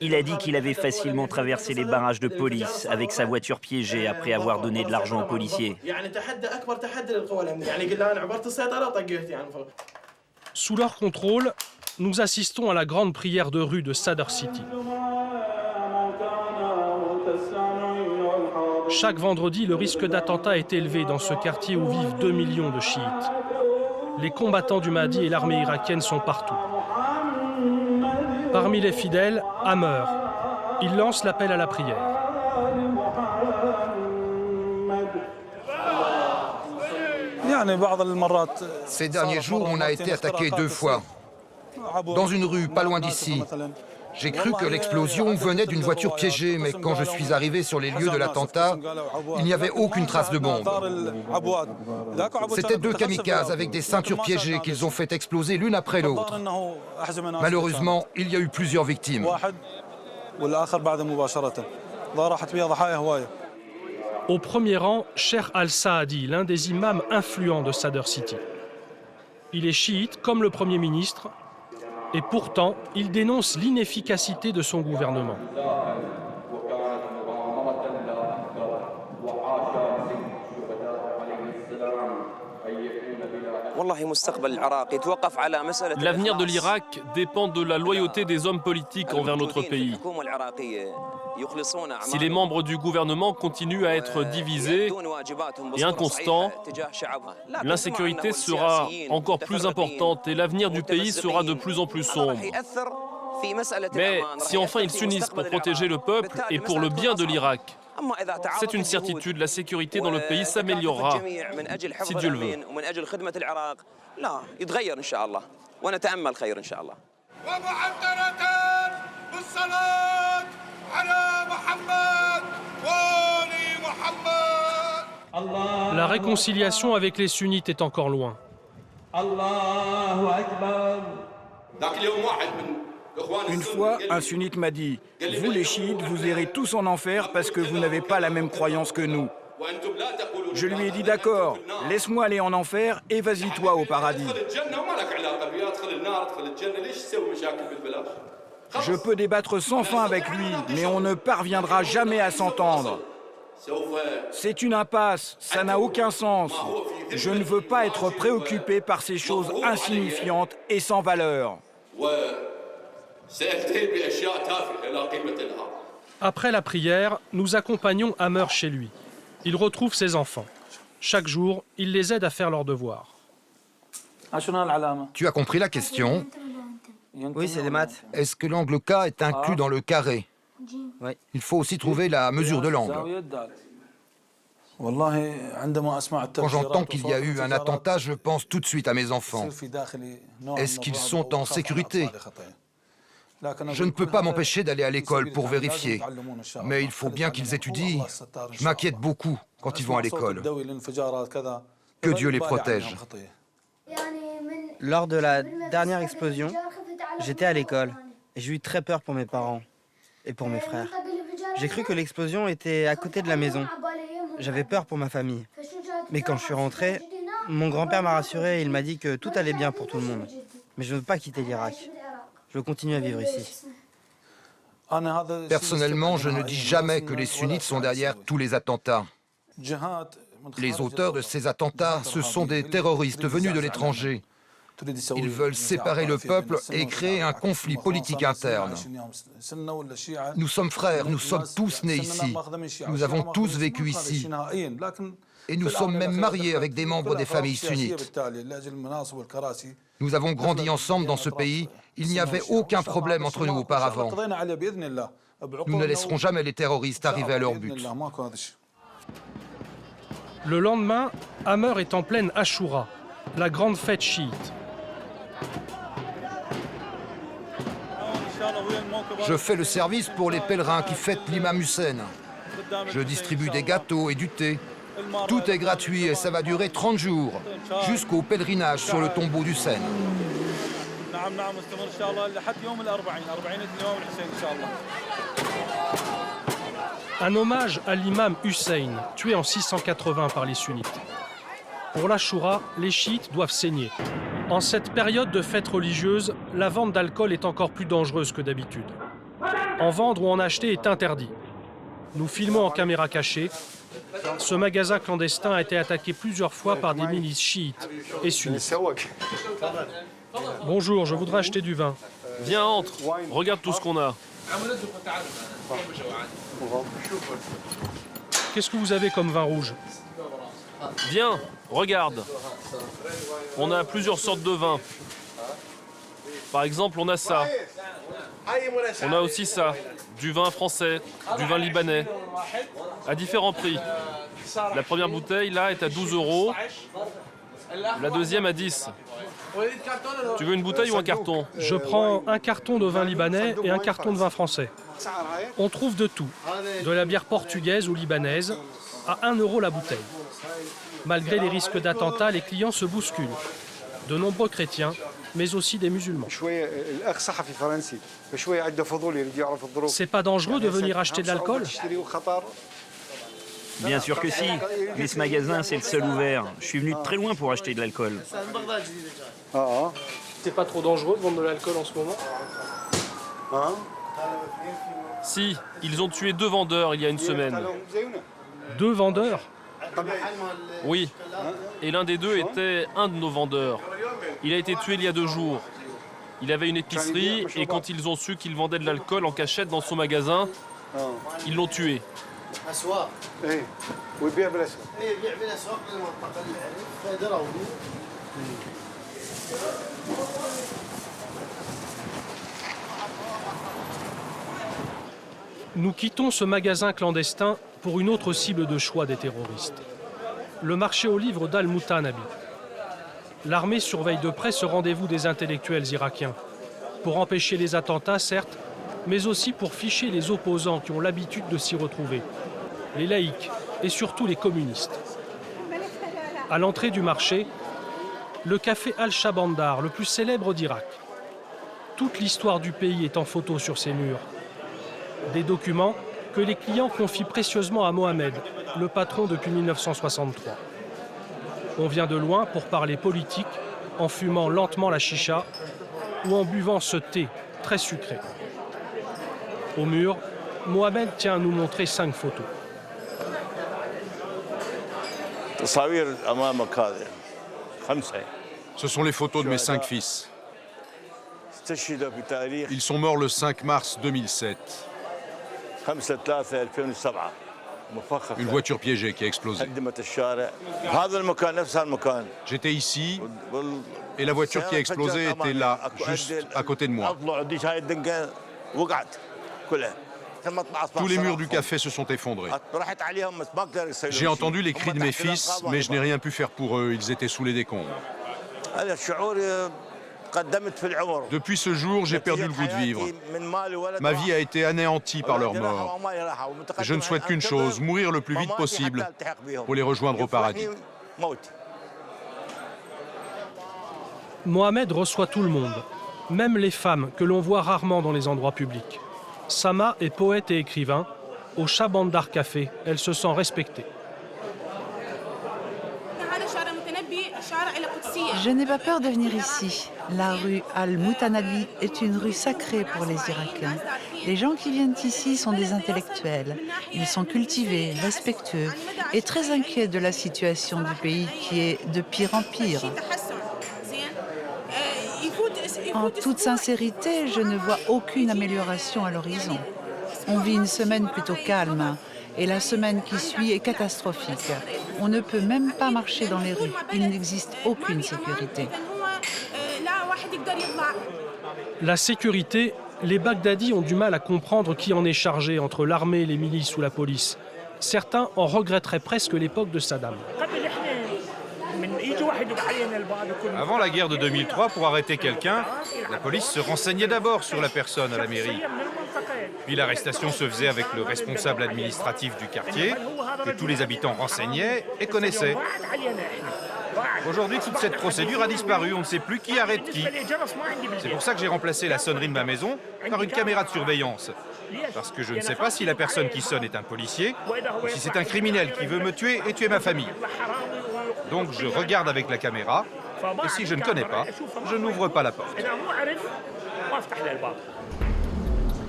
Speaker 3: il a dit qu'il avait facilement traversé les barrages de police avec sa voiture piégée après avoir donné de l'argent aux policiers.
Speaker 2: Sous leur contrôle, nous assistons à la grande prière de rue de Sadr City. Chaque vendredi, le risque d'attentat est élevé dans ce quartier où vivent 2 millions de chiites. Les combattants du Mahdi et l'armée irakienne sont partout. Parmi les fidèles, Amer. Il lance l'appel à la prière.
Speaker 8: Ces derniers jours, on a été attaqué 2 fois. Dans une rue, pas loin d'ici. J'ai cru que l'explosion venait d'une voiture piégée, mais quand je suis arrivé sur les lieux de l'attentat, il n'y avait aucune trace de bombe. C'étaient 2 kamikazes avec des ceintures piégées qu'ils ont fait exploser l'une après l'autre. Malheureusement, il y a eu plusieurs victimes.
Speaker 2: Au premier rang, Cheikh Al-Saadi, l'un des imams influents de Sadr City. Il est chiite comme le Premier ministre, et pourtant, il dénonce l'inefficacité de son gouvernement.
Speaker 4: L'avenir de l'Irak dépend de la loyauté des hommes politiques envers notre pays. Si les membres du gouvernement continuent à être divisés et inconstants, l'insécurité sera encore plus importante et l'avenir du pays sera de plus en plus sombre. Mais si enfin ils s'unissent pour protéger le peuple et pour le bien de l'Irak, c'est une certitude, la sécurité dans le pays s'améliorera, si Dieu le veut.
Speaker 2: La réconciliation avec les sunnites est encore loin.
Speaker 10: Une fois, un sunnite m'a dit « Vous les chiites, vous irez tous en enfer parce que vous n'avez pas la même croyance que nous. » Je lui ai dit « D'accord, laisse-moi aller en enfer et vas-y toi au paradis. » Je peux débattre sans fin avec lui, mais on ne parviendra jamais à s'entendre. C'est une impasse, ça n'a aucun sens. Je ne veux pas être préoccupé par ces choses insignifiantes et sans valeur.
Speaker 2: Après la prière, nous accompagnons Amer chez lui. Il retrouve ses enfants. Chaque jour, il les aide à faire leurs devoirs.
Speaker 8: Tu as compris la question?
Speaker 18: Oui, c'est des maths.
Speaker 8: Est-ce que l'angle K est inclus dans le carré?
Speaker 18: Oui.
Speaker 8: Il faut aussi trouver la mesure de l'angle. Quand j'entends qu'il y a eu un attentat, je pense tout de suite à mes enfants. Est-ce qu'ils sont en sécurité? Je ne peux pas m'empêcher d'aller à l'école pour vérifier. Mais il faut bien qu'ils étudient. Je m'inquiète beaucoup quand ils vont à l'école. Que Dieu les protège.
Speaker 18: Lors de la dernière explosion, j'étais à l'école et j'ai eu très peur pour mes parents et pour mes frères. J'ai cru que l'explosion était à côté de la maison. J'avais peur pour ma famille. Mais quand je suis rentré, mon grand-père m'a rassuré et il m'a dit que tout allait bien pour tout le monde. Mais je ne veux pas quitter l'Irak. Je veux continuer à vivre ici.
Speaker 8: Personnellement, je ne dis jamais que les sunnites sont derrière tous les attentats. Les auteurs de ces attentats, ce sont des terroristes venus de l'étranger. Ils veulent séparer le peuple et créer un conflit politique interne. Nous sommes frères, nous sommes tous nés ici. Nous avons tous vécu ici. Et nous sommes même mariés avec des membres des familles sunnites. Nous avons grandi ensemble dans ce pays. Il n'y avait aucun problème entre nous auparavant. Nous ne laisserons jamais les terroristes arriver à leur but.
Speaker 2: Le lendemain, Amer est en pleine Ashura, la grande fête chiite.
Speaker 8: Je fais le service pour les pèlerins qui fêtent l'imam Hussein. Je distribue des gâteaux et du thé. Tout est gratuit et ça va durer 30 jours, jusqu'au pèlerinage sur le tombeau d'Hussein.
Speaker 2: Un hommage à l'imam Hussein, tué en 680 par les sunnites. Pour l'Ashura, les chiites doivent saigner. En cette période de fête religieuse, la vente d'alcool est encore plus dangereuse que d'habitude. En vendre ou en acheter est interdit. Nous filmons en caméra cachée. Ce magasin clandestin a été attaqué plusieurs fois par des milices chiites et sunnites. Bonjour, je voudrais acheter du vin.
Speaker 4: Viens, entre. Regarde tout ce qu'on a.
Speaker 2: Qu'est-ce que vous avez comme vin rouge?
Speaker 4: Viens, regarde. On a plusieurs sortes de vins. Par exemple, on a ça. On a aussi ça. Du vin français, du vin libanais. À différents prix. La première bouteille, là, est à 12 €. La deuxième à 10. Tu veux une bouteille ou un carton?
Speaker 2: Je prends un carton de vin libanais et un carton de vin français. On trouve de tout, de la bière portugaise ou libanaise, à 1 € la bouteille. Malgré les risques d'attentats, les clients se bousculent. De nombreux chrétiens, mais aussi des musulmans. C'est pas dangereux de venir acheter de l'alcool?
Speaker 3: Bien sûr que si, mais ce magasin, c'est le seul ouvert. Je suis venu de très loin pour acheter de l'alcool.
Speaker 12: C'est pas trop dangereux de vendre de l'alcool en ce moment?
Speaker 4: Si, ils ont tué 2 vendeurs il y a une semaine.
Speaker 2: 2 vendeurs?
Speaker 4: Oui, et l'un des 2 était un de nos vendeurs. Il a été tué il y a 2 jours. Il avait une épicerie et quand ils ont su qu'il vendait de l'alcool en cachette dans son magasin, ils l'ont tué.
Speaker 2: Nous quittons ce magasin clandestin pour une autre cible de choix des terroristes. Le marché aux livres d'Al-Mutanabi. L'armée surveille de près ce rendez-vous des intellectuels irakiens. Pour empêcher les attentats, certes, mais aussi pour ficher les opposants qui ont l'habitude de s'y retrouver. Les laïcs et surtout les communistes. À l'entrée du marché, le café Al-Shabandar, le plus célèbre d'Irak. Toute l'histoire du pays est en photo sur ses murs. Des documents que les clients confient précieusement à Mohamed, le patron depuis 1963. On vient de loin pour parler politique, en fumant lentement la chicha ou en buvant ce thé très sucré. Au mur, Mohamed tient à nous montrer 5 photos.
Speaker 7: Ce sont les photos de mes 5 fils. Ils sont morts le 5 mars 2007. Une voiture piégée qui a explosé. J'étais ici et la voiture qui a explosé était là, juste à côté de moi. Tous les murs du café se sont effondrés. J'ai entendu les cris de mes fils, mais je n'ai rien pu faire pour eux, ils étaient sous les décombres. Depuis ce jour, j'ai perdu le goût de vivre. Ma vie a été anéantie par leur mort. Je ne souhaite qu'une chose, mourir le plus vite possible pour les rejoindre au paradis.
Speaker 2: Mohamed reçoit tout le monde, même les femmes que l'on voit rarement dans les endroits publics. Sama est poète et écrivain. Au Shabandar Café, elle se sent respectée.
Speaker 19: Je n'ai pas peur de venir ici. La rue Al-Mutanabi est une rue sacrée pour les Irakiens. Les gens qui viennent ici sont des intellectuels. Ils sont cultivés, respectueux et très inquiets de la situation du pays qui est de pire en pire. En toute sincérité, je ne vois aucune amélioration à l'horizon. On vit une semaine plutôt calme et la semaine qui suit est catastrophique. On ne peut même pas marcher dans les rues. Il n'existe aucune sécurité.
Speaker 2: La sécurité, les Bagdadis ont du mal à comprendre qui en est chargé entre l'armée, les milices ou la police. Certains en regretteraient presque l'époque de Saddam.
Speaker 16: Avant la guerre de 2003, pour arrêter quelqu'un, la police se renseignait d'abord sur la personne à la mairie. Puis l'arrestation se faisait avec le responsable administratif du quartier, que tous les habitants renseignaient et connaissaient. Aujourd'hui, toute cette procédure a disparu, on ne sait plus qui arrête qui. C'est pour ça que j'ai remplacé la sonnerie de ma maison par une caméra de surveillance. Parce que je ne sais pas si la personne qui sonne est un policier ou si c'est un criminel qui veut me tuer et tuer ma famille. Donc je regarde avec la caméra Et si je ne connais pas, je n'ouvre pas la porte.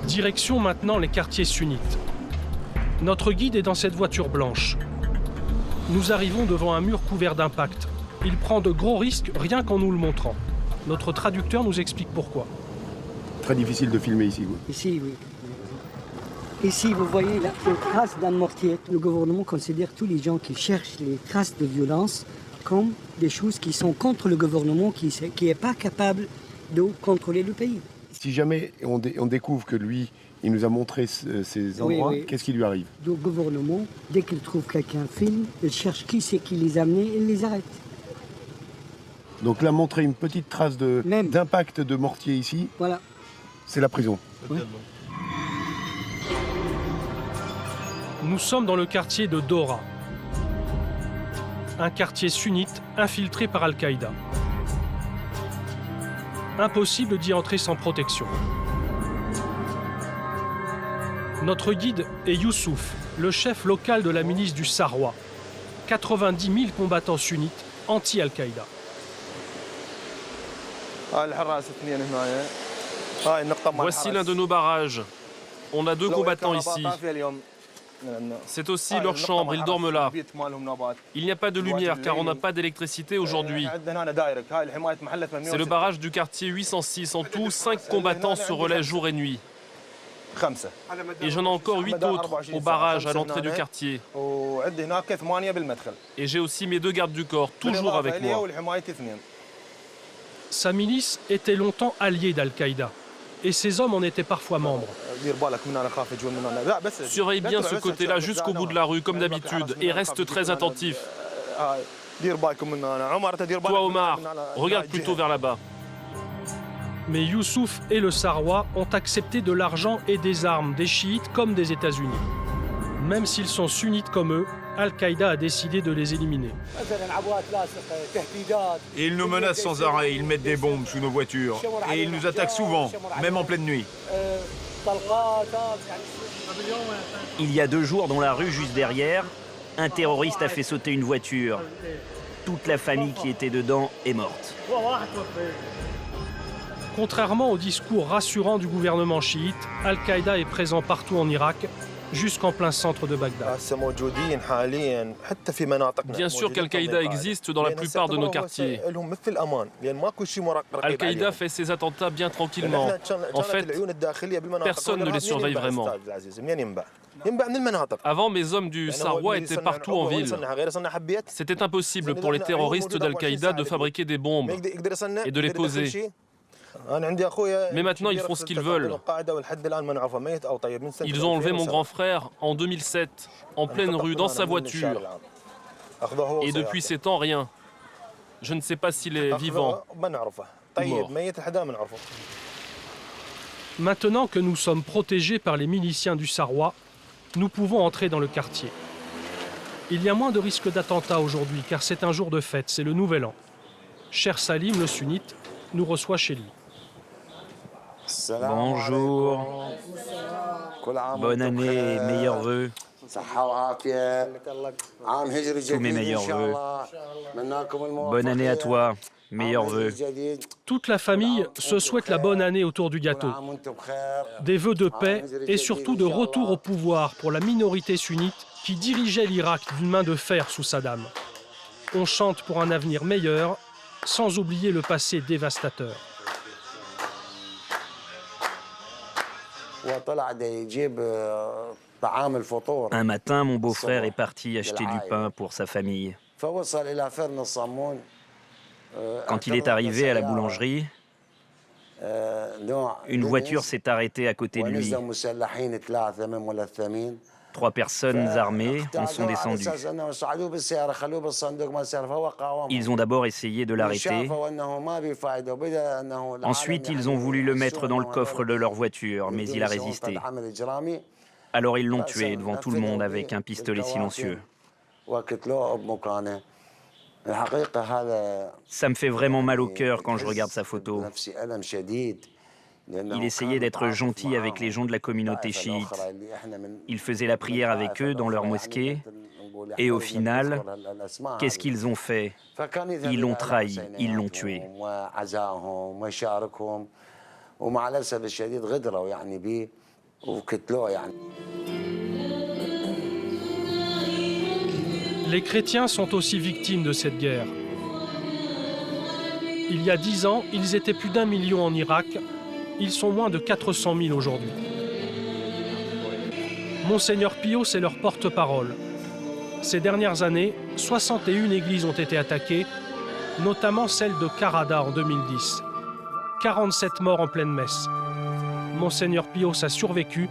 Speaker 2: Direction maintenant les quartiers sunnites. Notre guide est dans cette voiture blanche. Nous arrivons devant un mur couvert d'impacts. Il prend de gros risques rien qu'en nous le montrant. Notre traducteur nous explique pourquoi.
Speaker 20: Très difficile de filmer ici. Oui.
Speaker 21: Ici, oui. Ici, vous voyez là, les traces d'un mortier. Le gouvernement considère tous les gens qui cherchent les traces de violence comme des choses qui sont contre le gouvernement, qui n'est pas capable de contrôler le pays.
Speaker 20: Si jamais on découvre que lui, il nous a montré ces endroits, oui. Qu'est-ce qui lui arrive?
Speaker 21: Le gouvernement, dès qu'il trouve quelqu'un filme, il cherche qui c'est qui les a amenés et il les arrête.
Speaker 20: Donc là, montrer une petite trace d'impact de mortier ici,
Speaker 21: voilà.
Speaker 20: C'est la prison.
Speaker 21: Oui.
Speaker 2: Nous sommes dans le quartier de Dora, un quartier sunnite infiltré par Al-Qaïda. Impossible d'y entrer sans protection. Notre guide est Youssouf, le chef local de la milice du Sarwa. 90 000 combattants sunnites anti-Al-Qaïda.
Speaker 4: Voici l'un de nos barrages. On a 2 combattants ici. C'est aussi leur chambre, ils dorment là. Il n'y a pas de lumière car on n'a pas d'électricité aujourd'hui. C'est le barrage du quartier 806. En tout, 5 combattants se relaient jour et nuit. Et j'en ai encore 8 autres au barrage à l'entrée du quartier. Et j'ai aussi mes 2 gardes du corps, toujours avec moi.
Speaker 2: Sa milice était longtemps alliée d'Al-Qaïda. Et ces hommes en étaient parfois membres.
Speaker 4: Surveille bien ce côté-là jusqu'au bout de la rue, comme d'habitude, et reste très attentif. Toi, Omar, regarde plutôt vers là-bas.
Speaker 2: Mais Youssouf et le Sarwa ont accepté de l'argent et des armes des chiites comme des États-Unis. Même s'ils sont sunnites comme eux, Al-Qaïda a décidé de les éliminer.
Speaker 1: Et ils nous menacent sans arrêt, ils mettent des bombes sous nos voitures. Et ils nous attaquent souvent, même en pleine nuit.
Speaker 3: Il y a 2 jours, dans la rue juste derrière, un terroriste a fait sauter une voiture. Toute la famille qui était dedans est morte.
Speaker 2: Contrairement au discours rassurant du gouvernement chiite, Al-Qaïda est présent partout en Irak, jusqu'en plein centre de Bagdad.
Speaker 4: Bien sûr qu'Al-Qaïda existe dans la plupart de nos quartiers. Al-Qaïda fait ses attentats bien tranquillement. En fait, personne ne les surveille vraiment. Avant, mes hommes du Sarwa étaient partout en ville. C'était impossible pour les terroristes d'Al-Qaïda de fabriquer des bombes et de les poser. Mais maintenant, ils font ce qu'ils veulent. Ils ont enlevé mon grand frère en 2007, en pleine rue, dans sa voiture. Et depuis ces temps, rien. Je ne sais pas s'il est vivant ou mort.
Speaker 2: Maintenant que nous sommes protégés par les miliciens du Sarwa, nous pouvons entrer dans le quartier. Il y a moins de risques d'attentat aujourd'hui, car c'est un jour de fête, c'est le Nouvel An. Cher Salim, le sunnite, nous reçoit chez lui.
Speaker 3: Bonjour. Bonne année et meilleurs vœux. Tous mes meilleurs vœux. Bonne année à toi, meilleurs vœux.
Speaker 2: Toute la famille se souhaite la bonne année autour du gâteau. Des vœux de paix et surtout de retour au pouvoir pour la minorité sunnite qui dirigeait l'Irak d'une main de fer sous Saddam. On chante pour un avenir meilleur, sans oublier le passé dévastateur.
Speaker 3: Un matin, mon beau-frère est parti acheter du pain pour sa famille. Quand il est arrivé à la boulangerie, une voiture s'est arrêtée à côté de lui. 3 personnes armées en sont descendues. Ils ont d'abord essayé de l'arrêter. Ensuite, ils ont voulu le mettre dans le coffre de leur voiture, mais il a résisté. Alors ils l'ont tué devant tout le monde avec un pistolet silencieux. Ça me fait vraiment mal au cœur quand je regarde sa photo. Il essayait d'être gentil avec les gens de la communauté chiite. Il faisait la prière avec eux dans leur mosquée Et au final, qu'est-ce qu'ils ont fait? Ils l'ont trahi, ils l'ont tué.
Speaker 2: Les chrétiens sont aussi victimes de cette guerre. Il y a 10 ans, ils étaient plus d'1 million en Irak. Ils sont moins de 400 000 aujourd'hui. Monseigneur Pio, c'est leur porte-parole. Ces dernières années, 61 églises ont été attaquées, notamment celle de Karada en 2010. 47 morts en pleine messe. Monseigneur Pio a survécu,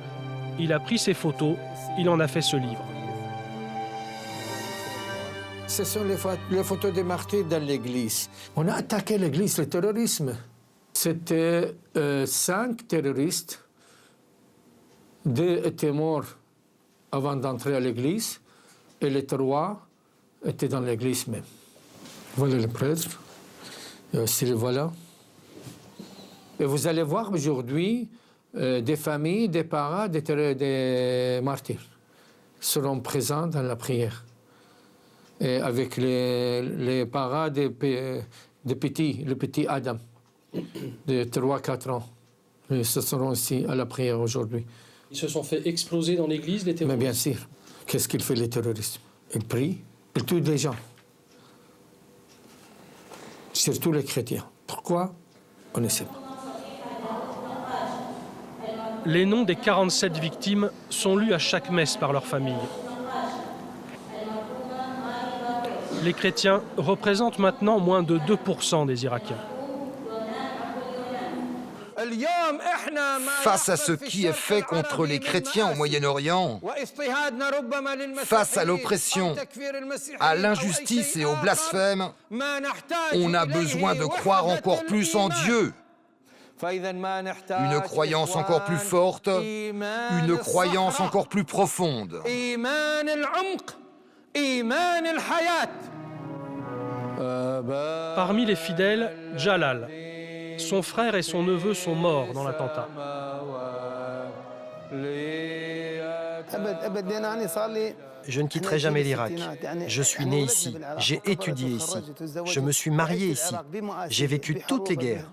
Speaker 2: il a pris ses photos, il en a fait ce livre.
Speaker 9: Ce sont les photos des martyrs dans l'église. On a attaqué l'église, le terrorisme. C'était 5 terroristes. 2 étaient morts avant d'entrer à l'église et les 3 étaient dans l'église même. Voilà le prêtre, et aussi le voilà. Et vous allez voir aujourd'hui des familles, des parents, des martyrs seront présents dans la prière. Et avec les parents des petits, le petit Adam, de 3-4 ans. Ils seront ici à la prière aujourd'hui.
Speaker 2: Ils se sont fait exploser dans l'église, les terroristes?
Speaker 9: Mais bien sûr. Qu'est-ce qu'il fait, les terroristes? Ils prient, ils tuent les gens. Surtout les chrétiens. Pourquoi? On ne sait pas.
Speaker 2: Les noms des 47 victimes sont lus à chaque messe par leur famille. Les chrétiens représentent maintenant moins de 2% des Irakiens.
Speaker 8: Face à ce qui est fait contre les chrétiens au Moyen-Orient, face à l'oppression, à l'injustice et au blasphème, on a besoin de croire encore plus en Dieu. Une croyance encore plus forte, une croyance encore plus profonde.
Speaker 2: Parmi les fidèles, Jalal. Son frère et son neveu sont morts dans l'attentat.
Speaker 17: Je ne quitterai jamais l'Irak. Je suis né ici, j'ai étudié ici, je me suis marié ici, j'ai vécu toutes les guerres.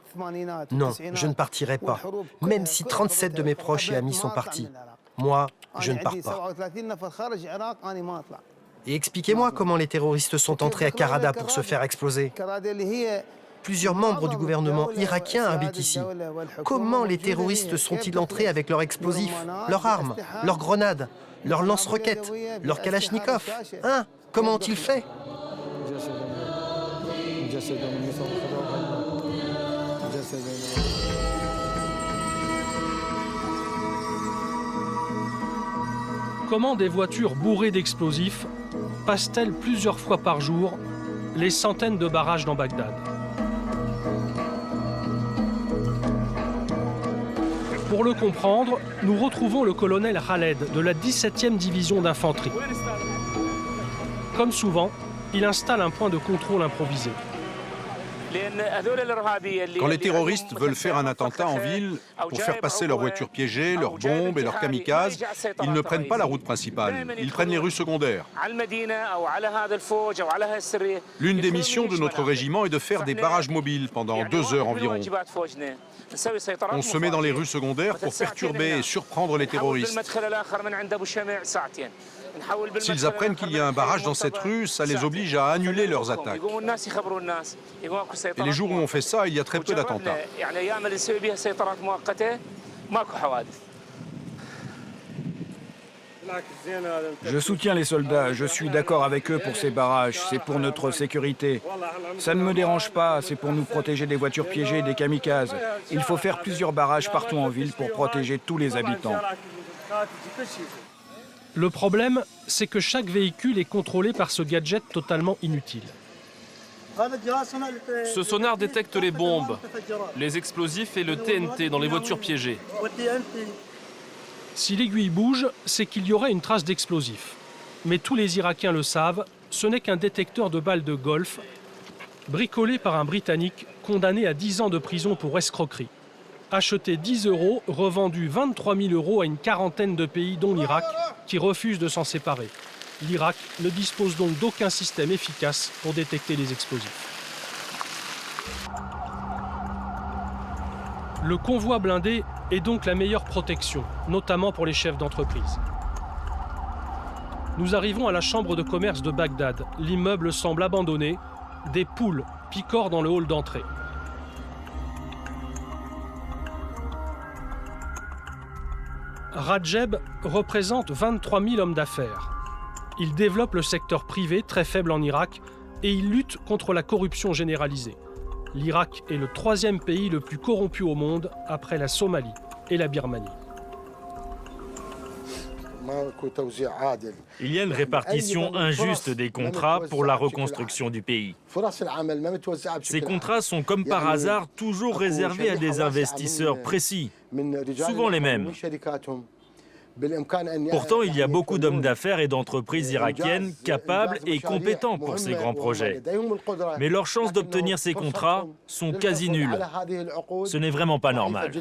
Speaker 17: Non, je ne partirai pas, même si 37 de mes proches et amis sont partis. Moi, je ne pars pas. Et expliquez-moi comment les terroristes sont entrés à Karada pour se faire exploser. Plusieurs membres du gouvernement irakien habitent ici. Comment les terroristes sont-ils entrés avec leurs explosifs, leurs armes, leurs grenades, leurs lance-roquettes, leurs kalachnikovs? Hein? Comment ont-ils fait?
Speaker 2: Comment des voitures bourrées d'explosifs passent-elles plusieurs fois par jour les centaines de barrages dans Bagdad? Pour le comprendre, nous retrouvons le colonel Khaled de la 17e division d'infanterie. Comme souvent, il installe un point de contrôle improvisé.
Speaker 7: Quand les terroristes veulent faire un attentat en ville, pour faire passer leurs voitures piégées, leurs bombes et leurs kamikazes, ils ne prennent pas la route principale, ils prennent les rues secondaires. L'une des missions de notre régiment est de faire des barrages mobiles pendant 2 heures environ. On se met dans les rues secondaires pour perturber et surprendre les terroristes. S'ils apprennent qu'il y a un barrage dans cette rue, ça les oblige à annuler leurs attaques. Et les jours où on fait ça, il y a très peu d'attentats.
Speaker 10: Je soutiens les soldats, je suis d'accord avec eux pour ces barrages, c'est pour notre sécurité. Ça ne me dérange pas, c'est pour nous protéger des voitures piégées et des kamikazes. Il faut faire plusieurs barrages partout en ville pour protéger tous les habitants.
Speaker 2: Le problème, c'est que chaque véhicule est contrôlé par ce gadget totalement inutile.
Speaker 4: Ce sonar détecte les bombes, les explosifs et le TNT dans les voitures piégées.
Speaker 2: Si l'aiguille bouge, c'est qu'il y aurait une trace d'explosif. Mais tous les Irakiens le savent, ce n'est qu'un détecteur de balles de golf, bricolé par un Britannique condamné à 10 ans de prison pour escroquerie. Acheté 10 €, revendu 23 000 € à une quarantaine de pays, dont l'Irak, qui refuse de s'en séparer. L'Irak ne dispose donc d'aucun système efficace pour détecter les explosifs. Le convoi blindé est donc la meilleure protection, notamment pour les chefs d'entreprise. Nous arrivons à la chambre de commerce de Bagdad. L'immeuble semble abandonné. Des poules picorent dans le hall d'entrée. Rajeb représente 23 000 hommes d'affaires. Il développe le secteur privé, très faible en Irak, et il lutte contre la corruption généralisée. L'Irak est le 3e pays le plus corrompu au monde, après la Somalie et la Birmanie.
Speaker 5: Il y a une répartition injuste des contrats pour la reconstruction du pays. Ces contrats sont comme par hasard toujours réservés à des investisseurs précis, souvent les mêmes. Pourtant, il y a beaucoup d'hommes d'affaires et d'entreprises irakiennes capables et compétents pour ces grands projets. Mais leurs chances d'obtenir ces contrats sont quasi nulles. Ce n'est vraiment pas normal.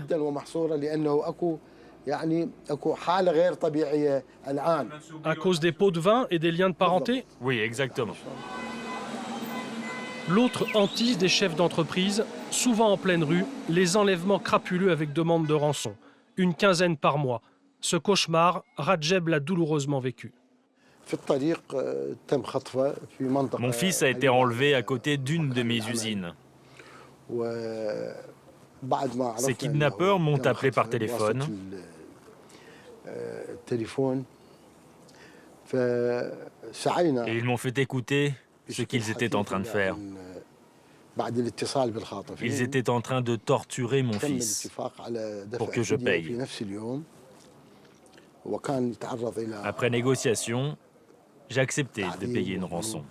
Speaker 2: À cause des pots de vin et des liens de parenté?
Speaker 5: Oui, exactement.
Speaker 2: L'autre hantise des chefs d'entreprise, souvent en pleine rue, les enlèvements crapuleux avec demande de rançon. Une quinzaine par mois. Ce cauchemar, Rajeb l'a douloureusement vécu.
Speaker 5: Mon fils a été enlevé à côté d'une de mes usines. Ces kidnappeurs m'ont appelé par téléphone. Et ils m'ont fait écouter ce qu'ils étaient en train de faire. Ils étaient en train de torturer mon fils pour que je paye. Après négociation, j'ai accepté de payer une rançon.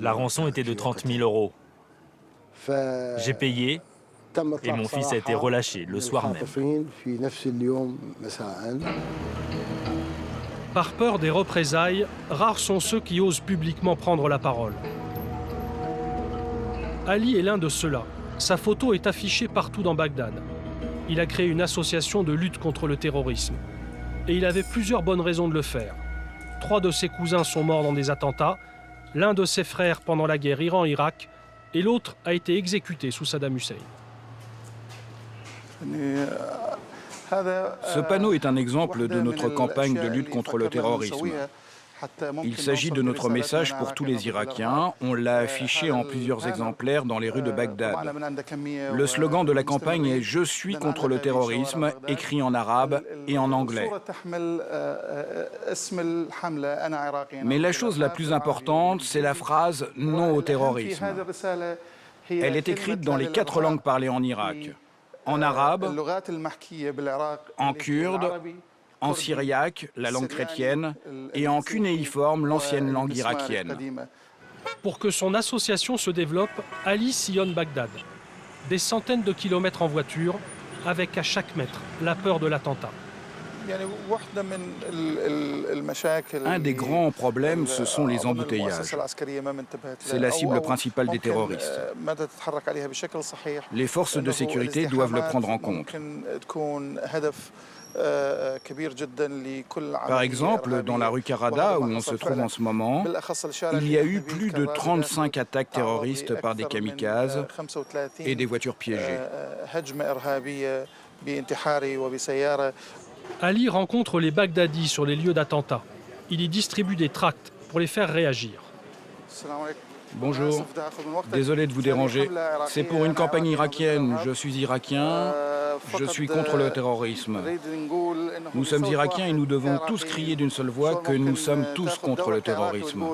Speaker 5: La rançon était de 30 000 euros. J'ai payé et mon fils a été relâché le soir même.
Speaker 2: Par peur des représailles, rares sont ceux qui osent publiquement prendre la parole. Ali est l'un de ceux-là. Sa photo est affichée partout dans Bagdad. Il a créé une association de lutte contre le terrorisme. Et il avait plusieurs bonnes raisons de le faire. 3 de ses cousins sont morts dans des attentats, l'un de ses frères pendant la guerre Iran-Irak, et l'autre a été exécuté sous Saddam Hussein.
Speaker 10: Ce panneau est un exemple de notre campagne de lutte contre le terrorisme. Il s'agit de notre message pour tous les Irakiens. On l'a affiché en plusieurs exemplaires dans les rues de Bagdad. Le slogan de la campagne est « Je suis contre le terrorisme », écrit en arabe et en anglais. Mais la chose la plus importante, c'est la phrase « Non au terrorisme ». Elle est écrite dans les 4 langues parlées en Irak. En arabe, en kurde, en syriaque, la langue chrétienne, et en cunéiforme, l'ancienne langue irakienne.
Speaker 2: Pour que son association se développe, Ali sillonne Bagdad. Des centaines de kilomètres en voiture, avec à chaque mètre la peur de l'attentat.
Speaker 10: Un des grands problèmes, ce sont les embouteillages. C'est la cible principale des terroristes. Les forces de sécurité doivent le prendre en compte. Par exemple, dans la rue Karada, où on se trouve en ce moment, il y a eu plus de 35 attaques terroristes par des kamikazes et des voitures piégées.
Speaker 2: Ali rencontre les Bagdadis sur les lieux d'attentats. Il y distribue des tracts pour les faire réagir.
Speaker 10: Bonjour, désolé de vous déranger. C'est pour une campagne irakienne. Je suis irakien, je suis contre le terrorisme. Nous sommes irakiens et nous devons tous crier d'une seule voix que nous sommes tous contre le terrorisme.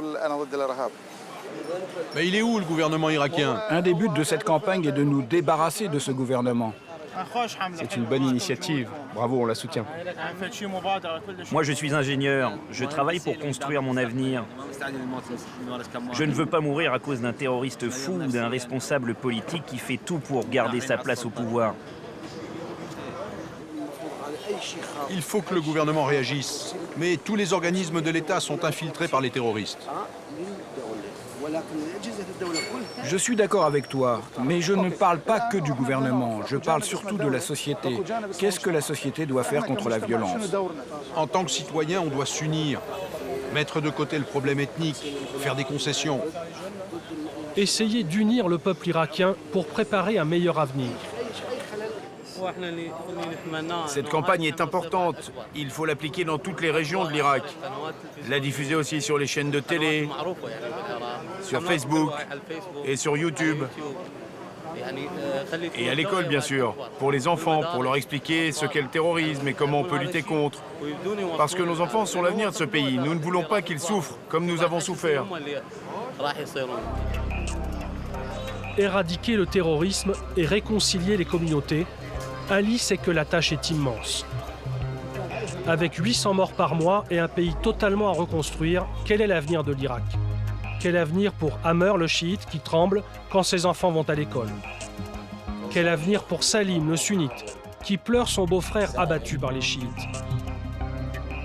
Speaker 7: Mais il est où le gouvernement irakien?
Speaker 10: Un des buts de cette campagne est de nous débarrasser de ce gouvernement.
Speaker 15: C'est une bonne initiative. Bravo, on la soutient.
Speaker 3: Moi, je suis ingénieur. Je travaille pour construire mon avenir. Je ne veux pas mourir à cause d'un terroriste fou ou d'un responsable politique qui fait tout pour garder sa place au pouvoir.
Speaker 7: Il faut que le gouvernement réagisse. Mais tous les organismes de l'État sont infiltrés par les terroristes.
Speaker 10: Je suis d'accord avec toi, mais je ne parle pas que du gouvernement, je parle surtout de la société. Qu'est-ce que la société doit faire contre la violence?
Speaker 7: En tant que citoyen, on doit s'unir, mettre de côté le problème ethnique, faire des concessions.
Speaker 2: Essayer d'unir le peuple irakien pour préparer un meilleur avenir.
Speaker 1: Cette campagne est importante. Il faut l'appliquer dans toutes les régions de l'Irak. La diffuser aussi sur les chaînes de télé, sur Facebook et sur YouTube. Et à l'école, bien sûr, pour les enfants, pour leur expliquer ce qu'est le terrorisme et comment on peut lutter contre. Parce que nos enfants sont l'avenir de ce pays. Nous ne voulons pas qu'ils souffrent comme nous avons souffert.
Speaker 2: Éradiquer le terrorisme et réconcilier les communautés, Ali sait que la tâche est immense. Avec 800 morts par mois et un pays totalement à reconstruire, quel est l'avenir de l'Irak? Quel avenir pour Amer le chiite qui tremble quand ses enfants vont à l'école? Quel avenir pour Salim le sunnite qui pleure son beau-frère abattu par les chiites?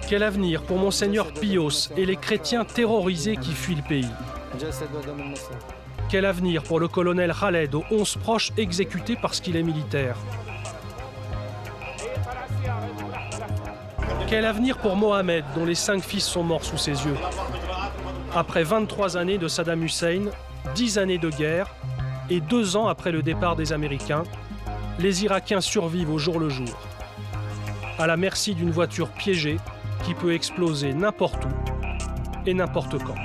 Speaker 2: Quel avenir pour Monseigneur Pios et les chrétiens terrorisés qui fuient le pays? Quel avenir pour le colonel Khaled aux 11 proches exécutés parce qu'il est militaire? Quel avenir pour Mohamed, dont les 5 fils sont morts sous ses yeux? Après 23 années de Saddam Hussein, 10 années de guerre et 2 ans après le départ des Américains, les Irakiens survivent au jour le jour, à la merci d'une voiture piégée qui peut exploser n'importe où et n'importe quand.